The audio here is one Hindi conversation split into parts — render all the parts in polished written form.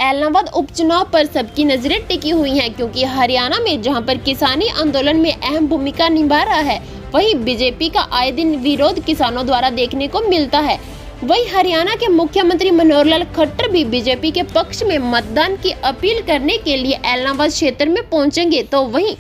ऐलनाबाद उपचुनाव पर सबकी नजरें टिकी हुई हैं, क्योंकि हरियाणा में जहां पर किसानी आंदोलन में अहम भूमिका निभा रहा है, वहीं बीजेपी का आए दिन विरोध किसानों द्वारा देखने को मिलता है। वहीं हरियाणा के मुख्यमंत्री मनोहर लाल खट्टर भी बीजेपी के पक्ष में मतदान की अपील करने के लिए ऐलनाबाद क्षेत्र में पहुंचेंगे, तो वहीं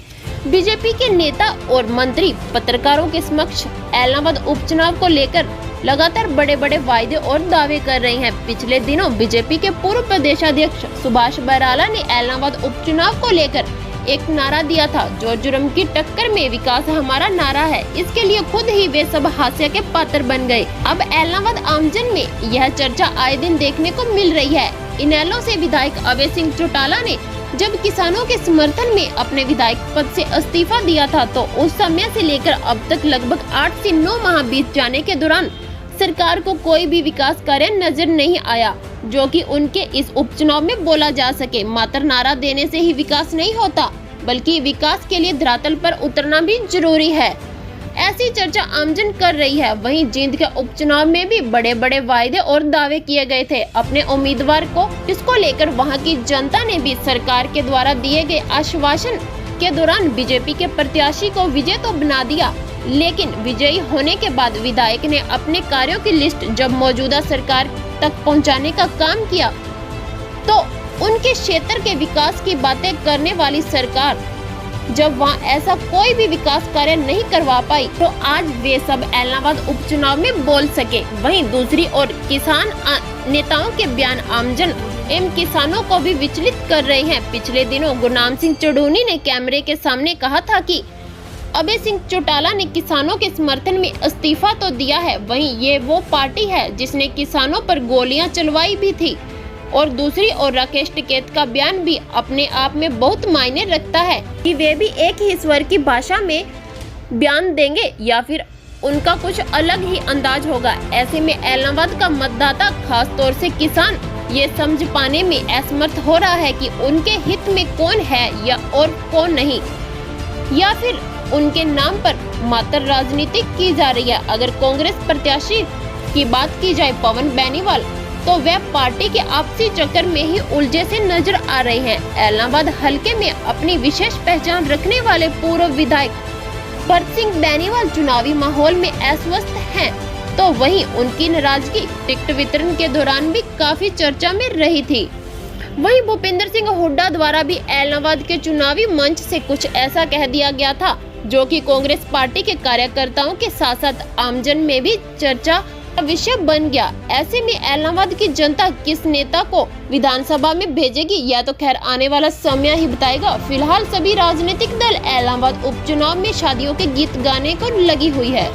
बीजेपी के नेता और मंत्री पत्रकारों के समक्ष ऐलनाबाद उपचुनाव को लेकर लगातार बड़े बड़े वायदे और दावे कर रहे हैं। पिछले दिनों बीजेपी के पूर्व प्रदेशाध्यक्ष सुभाष बराला ने ऐलनाबाद उपचुनाव को लेकर एक नारा दिया था, जोर-जुर्म की टक्कर में विकास हमारा नारा है। इसके लिए खुद ही वे सब हास्य के पात्र बन गए। अब ऐलनाबाद आमजन में यह चर्चा आए दिन देखने को मिल रही है। इनेलो से विधायक अभय सिंह चौटाला ने जब किसानों के समर्थन में अपने विधायक पद से इस्तीफा दिया था, तो उस समय से लेकर अब तक लगभग 8 से 9 माह बीत जाने के दौरान सरकार को कोई भी विकास कार्य नजर नहीं आया, जो कि उनके इस उपचुनाव में बोला जा सके। मात्र नारा देने से ही विकास नहीं होता, बल्कि विकास के लिए धरातल पर उतरना भी जरूरी है, ऐसी चर्चा आमजन कर रही है। वहीं जींद के उपचुनाव में भी बड़े बड़े वायदे और दावे किए गए थे अपने उम्मीदवार को, जिसको लेकर वहां की जनता ने भी सरकार के द्वारा दिए गए आश्वासन के दौरान बीजेपी के प्रत्याशी को विजय तो बना दिया, लेकिन विजयी होने के बाद विधायक ने अपने कार्यों की लिस्ट जब मौजूदा सरकार तक पहुंचाने का काम किया, तो उनके क्षेत्र के विकास की बातें करने वाली सरकार जब वहां ऐसा कोई भी विकास कार्य नहीं करवा पाई, तो आज वे सब ऐलनाबाद उपचुनाव में बोल सके। वहीं दूसरी ओर किसान नेताओं के बयान आमजन एवं किसानों को भी विचलित कर रहे हैं। पिछले दिनों गुरनाम सिंह चौड़ूनी ने कैमरे के सामने कहा था कि अभय सिंह चौटाला ने किसानों के समर्थन में इस्तीफा तो दिया है, वहीं ये वो पार्टी है जिसने किसानों पर गोलियां चलवाई भी थी। और दूसरी ओर राकेश टिकैत का बयान भी अपने आप में बहुत मायने रखता है कि वे भी एक ही स्वर की भाषा में बयान देंगे या फिर उनका कुछ अलग ही अंदाज होगा। ऐसे में ऐलनाबाद का मतदाता, खास तौर से किसान, ये समझ पाने में असमर्थ हो रहा है कि उनके हित में कौन है या और कौन नहीं, या फिर उनके नाम पर मात्र राजनीति की जा रही है। अगर कांग्रेस प्रत्याशी की बात की जाए पवन बेनीवाल, तो वह पार्टी के आपसी चक्कर में ही उलझे से नजर आ रहे हैं। ऐलनाबाद हलके में अपनी विशेष पहचान रखने वाले पूर्व विधायक भरत सिंह बेनीवाल चुनावी माहौल में अस्वस्थ हैं, तो वहीं उनकी नाराजगी टिकट वितरण के दौरान भी काफी चर्चा में रही थी। वहीं भूपेंद्र सिंह हुड्डा द्वारा भी ऐलनाबाद के चुनावी मंच से कुछ ऐसा कह दिया गया था, जो कि कांग्रेस पार्टी के कार्यकर्ताओं के साथ साथ आमजन में भी चर्चा का विषय बन गया। ऐसे में ऐलनाबाद की जनता किस नेता को विधानसभा में भेजेगी, या तो खैर आने वाला समय ही बताएगा। फिलहाल सभी राजनीतिक दल ऐलनाबाद उपचुनाव में शादियों के गीत गाने को लगी हुई है।